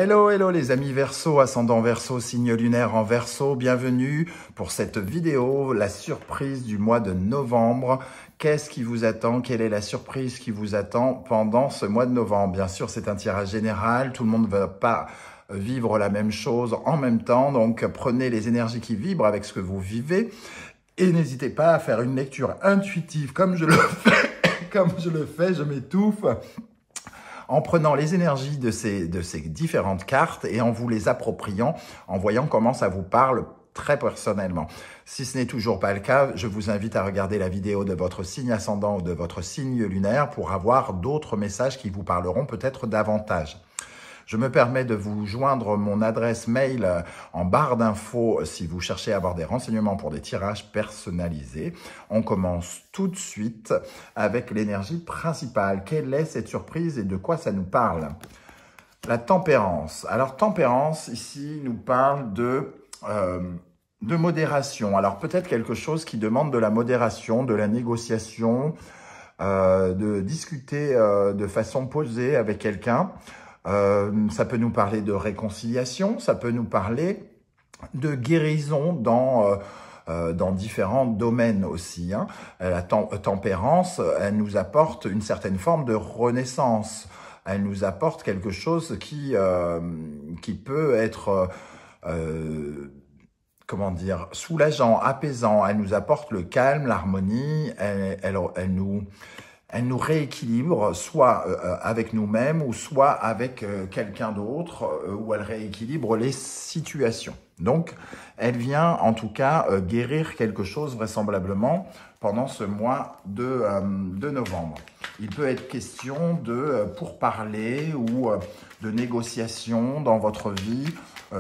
Hello, hello les amis Verseau, ascendant Verseau, signe lunaire en Verseau, bienvenue pour cette vidéo, la surprise du mois de novembre. Qu'est-ce qui vous attend? Quelle est la surprise qui vous attend pendant ce mois de novembre? Bien sûr, c'est un tirage général, tout le monde ne va pas vivre la même chose en même temps, donc prenez les énergies qui vibrent avec ce que vous vivez et n'hésitez pas à faire une lecture intuitive comme je le fais, je m'étouffe. En prenant les énergies de ces différentes cartes et en vous les appropriant, en voyant comment ça vous parle très personnellement. Si ce n'est toujours pas le cas, je vous invite à regarder la vidéo de votre signe ascendant ou de votre signe lunaire pour avoir d'autres messages qui vous parleront peut-être davantage. Je me permets de vous joindre mon adresse mail en barre d'infos si vous cherchez à avoir des renseignements pour des tirages personnalisés. On commence tout de suite avec l'énergie principale. Quelle est cette surprise et de quoi ça nous parle? La tempérance. Alors, tempérance, ici, nous parle de modération. Alors, peut-être quelque chose qui demande de la modération, de la négociation, de discuter de façon posée avec quelqu'un. Ça peut nous parler de réconciliation, ça peut nous parler de guérison dans différents domaines aussi. Hein. La tempérance, elle nous apporte une certaine forme de renaissance. Elle nous apporte quelque chose qui peut être, comment dire, soulageant, apaisant. Elle nous apporte le calme, l'harmonie, elle nous rééquilibre, soit avec nous-mêmes ou soit avec quelqu'un d'autre, où elle rééquilibre les situations. Donc, elle vient en tout cas guérir quelque chose vraisemblablement pendant ce mois de novembre. Il peut être question de pourparlers ou de négociations dans votre vie,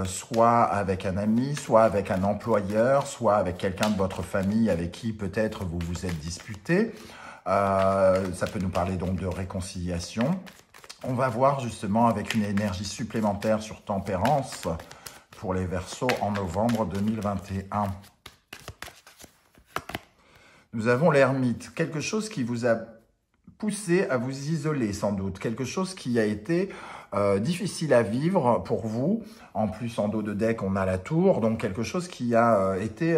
soit avec un ami, soit avec un employeur, soit avec quelqu'un de votre famille avec qui peut-être vous vous êtes disputé. Ça peut nous parler donc de réconciliation. On va voir justement avec une énergie supplémentaire sur tempérance pour les Verseaux en novembre 2021. Nous avons l'ermite, quelque chose qui vous a poussé à vous isoler sans doute, quelque chose qui a été difficile à vivre pour vous. En plus, en dos de deck, on a la tour, donc quelque chose qui a été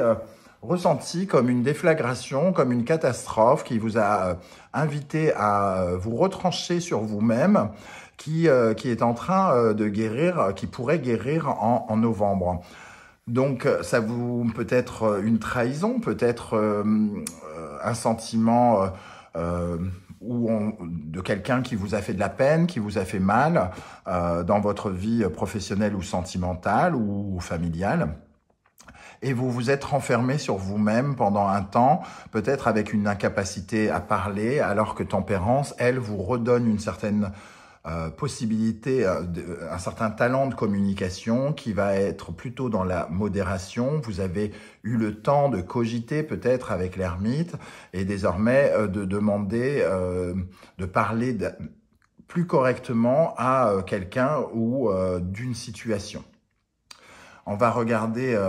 ressenti comme une déflagration, comme une catastrophe qui vous a invité à vous retrancher sur vous-même, qui est en train de guérir, qui pourrait guérir en novembre. Donc, ça vous peut être une trahison, peut-être un sentiment de quelqu'un qui vous a fait de la peine, qui vous a fait mal dans votre vie professionnelle ou sentimentale ou familiale. Et vous vous êtes renfermé sur vous-même pendant un temps, peut-être avec une incapacité à parler, alors que tempérance, elle, vous redonne une certaine possibilité, un certain talent de communication qui va être plutôt dans la modération. Vous avez eu le temps de cogiter peut-être avec l'ermite et désormais de demander de parler plus correctement à quelqu'un ou d'une situation. On va regarder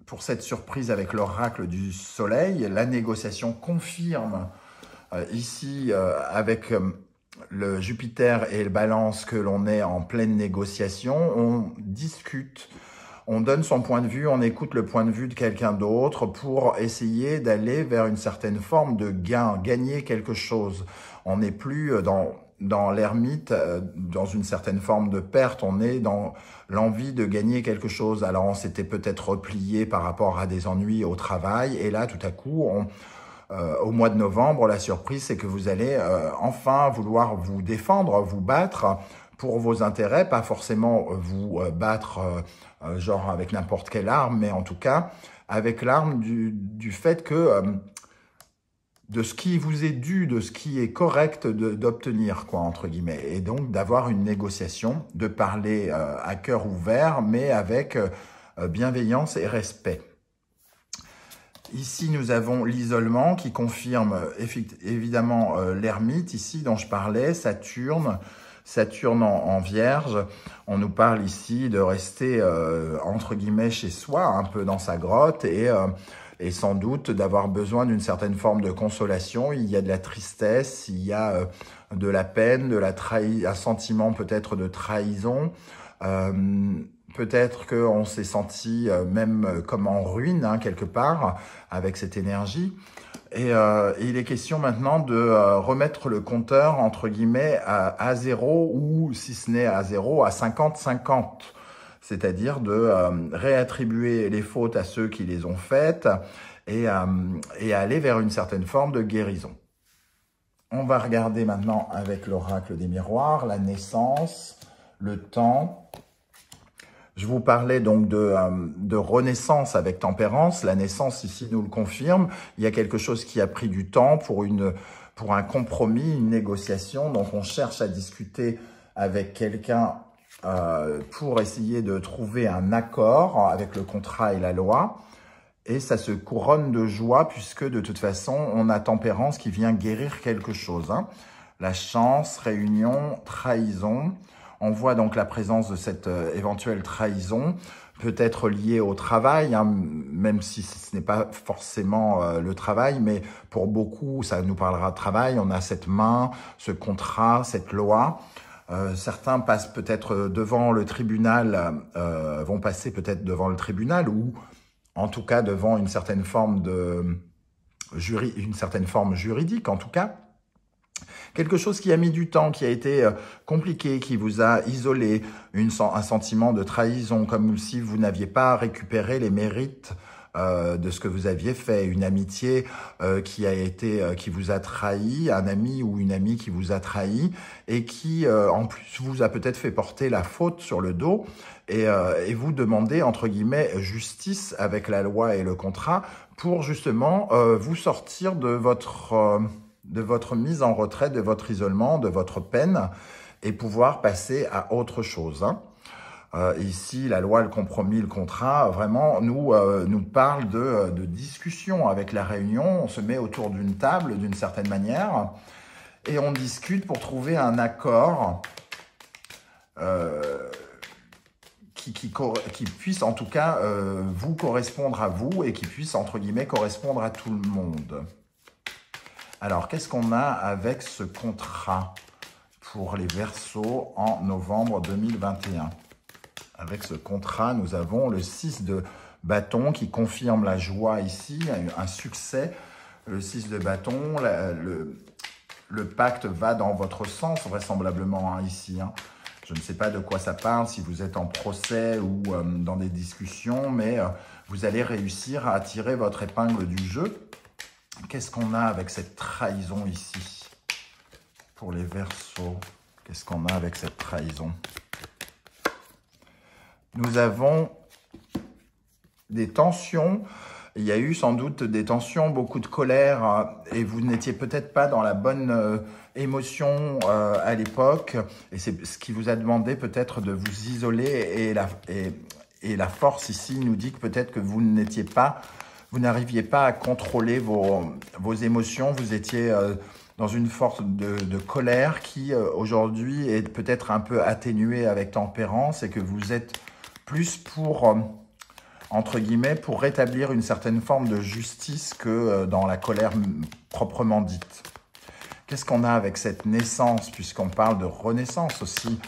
pour cette surprise avec l'oracle du soleil. La négociation confirme ici avec le Jupiter et le Balance que l'on est en pleine négociation. On discute, on donne son point de vue, on écoute le point de vue de quelqu'un d'autre pour essayer d'aller vers une certaine forme de gain, gagner quelque chose. On n'est plus dans l'ermite, dans une certaine forme de perte, on est dans l'envie de gagner quelque chose. Alors on s'était peut-être replié par rapport à des ennuis au travail, et là tout à coup, au mois de novembre, la surprise c'est que vous allez enfin vouloir vous défendre, vous battre pour vos intérêts, pas forcément vous battre genre avec n'importe quelle arme, mais en tout cas avec l'arme du fait que de ce qui vous est dû, de ce qui est correct d'obtenir, quoi, entre guillemets. Et donc, d'avoir une négociation, de parler à cœur ouvert, mais avec bienveillance et respect. Ici, nous avons l'isolement qui confirme évidemment l'ermite, ici, dont je parlais, Saturne en Vierge. On nous parle ici de rester, entre guillemets, chez soi, un peu dans sa grotte, et sans doute d'avoir besoin d'une certaine forme de consolation. Il y a de la tristesse, il y a de la peine, un sentiment peut-être de trahison, Peut-être qu'on s'est senti même comme en ruine, hein, quelque part, avec cette énergie. Et il est question maintenant de remettre le compteur, entre guillemets, à zéro, ou si ce n'est à zéro, à 50-50. C'est-à-dire de réattribuer les fautes à ceux qui les ont faites et aller vers une certaine forme de guérison. On va regarder maintenant avec l'oracle des miroirs, la naissance, le temps. Je vous parlais donc de renaissance avec tempérance. La naissance ici nous le confirme. Il y a quelque chose qui a pris du temps pour un compromis, une négociation. Donc on cherche à discuter avec quelqu'un pour essayer de trouver un accord avec le contrat et la loi. Et ça se couronne de joie puisque de toute façon, on a tempérance qui vient guérir quelque chose, hein. La chance, réunion, trahison. On voit donc la présence de cette éventuelle trahison, peut être liée au travail, hein, même si ce n'est pas forcément le travail, mais pour beaucoup, ça nous parlera de travail. On a cette main, ce contrat, cette loi. Certains passent peut-être devant le tribunal, vont passer peut-être devant le tribunal ou en tout cas devant une certaine forme juridique en tout cas. Quelque chose qui a mis du temps, qui a été compliqué, qui vous a isolé, un sentiment de trahison, comme si vous n'aviez pas récupéré les mérites de ce que vous aviez fait, une amitié qui vous a trahi, un ami ou une amie qui vous a trahi et qui en plus vous a peut-être fait porter la faute sur le dos et vous demandez entre guillemets justice avec la loi et le contrat pour justement vous sortir de votre mise en retrait, de votre isolement, de votre peine et pouvoir passer à autre chose, hein. Ici, la loi, le compromis, le contrat, vraiment, nous parle de discussion avec la réunion. On se met autour d'une table, d'une certaine manière, et on discute pour trouver un accord qui puisse, en tout cas, vous correspondre à vous et qui puisse, entre guillemets, correspondre à tout le monde. Alors, qu'est-ce qu'on a avec ce contrat pour les Verseaux en novembre 2021 ? Avec ce contrat, nous avons le 6 de bâton qui confirme la joie ici, un succès. Le 6 de bâton, le pacte va dans votre sens vraisemblablement, hein, ici, hein. Je ne sais pas de quoi ça parle, si vous êtes en procès ou dans des discussions, mais vous allez réussir à tirer votre épingle du jeu. Qu'est-ce qu'on a avec cette trahison ici pour les Verseaux? Qu'est-ce qu'on a avec cette trahison? Nous avons des tensions. Il y a eu sans doute des tensions, beaucoup de colère et vous n'étiez peut-être pas dans la bonne émotion à l'époque. Et c'est ce qui vous a demandé peut-être de vous isoler et la force ici nous dit que peut-être que vous n'arriviez pas à contrôler vos émotions. Vous étiez dans une force de colère qui aujourd'hui est peut-être un peu atténuée avec tempérance et que vous êtes plus pour, entre guillemets, pour rétablir une certaine forme de justice que dans la colère proprement dite. Qu'est-ce qu'on a avec cette naissance, puisqu'on parle de renaissance aussi?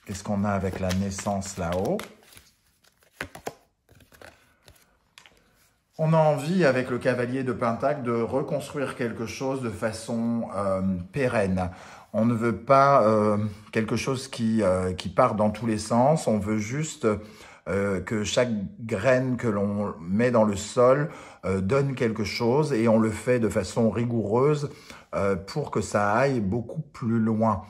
Qu'est-ce qu'on a avec la naissance là-haut? On a envie, avec le cavalier de Pentacle, de reconstruire quelque chose de façon pérenne. On ne veut pas quelque chose qui part dans tous les sens. On veut juste que chaque graine que l'on met dans le sol donne quelque chose et on le fait de façon rigoureuse pour que ça aille beaucoup plus loin.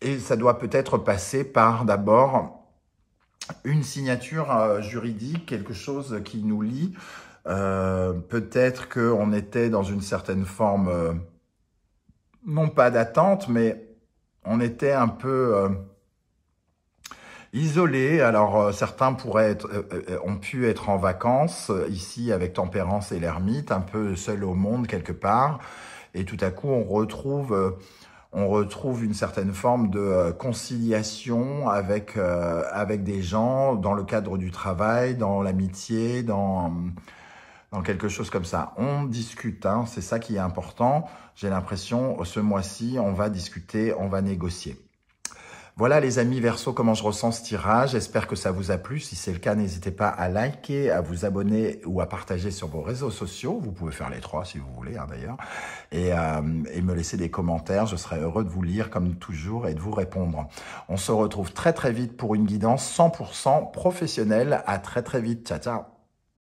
Et ça doit peut-être passer par d'abord une signature juridique, quelque chose qui nous lie. Peut-être qu'on était dans une certaine forme, non pas d'attente, mais on était un peu isolés. Alors certains ont pu être en vacances, ici avec Tempérance et l'ermite, un peu seul au monde quelque part. Et tout à coup, on retrouve une certaine forme de conciliation avec des gens dans le cadre du travail, dans l'amitié, dans quelque chose comme ça. On discute, hein, c'est ça qui est important. J'ai l'impression, ce mois-ci, on va discuter, on va négocier. Voilà les amis Verseau, comment je ressens ce tirage. J'espère que ça vous a plu. Si c'est le cas, n'hésitez pas à liker, à vous abonner ou à partager sur vos réseaux sociaux. Vous pouvez faire les trois si vous voulez d'ailleurs. Et me laisser des commentaires. Je serai heureux de vous lire comme toujours et de vous répondre. On se retrouve très très vite pour une guidance 100% professionnelle. À très très vite. Ciao ciao.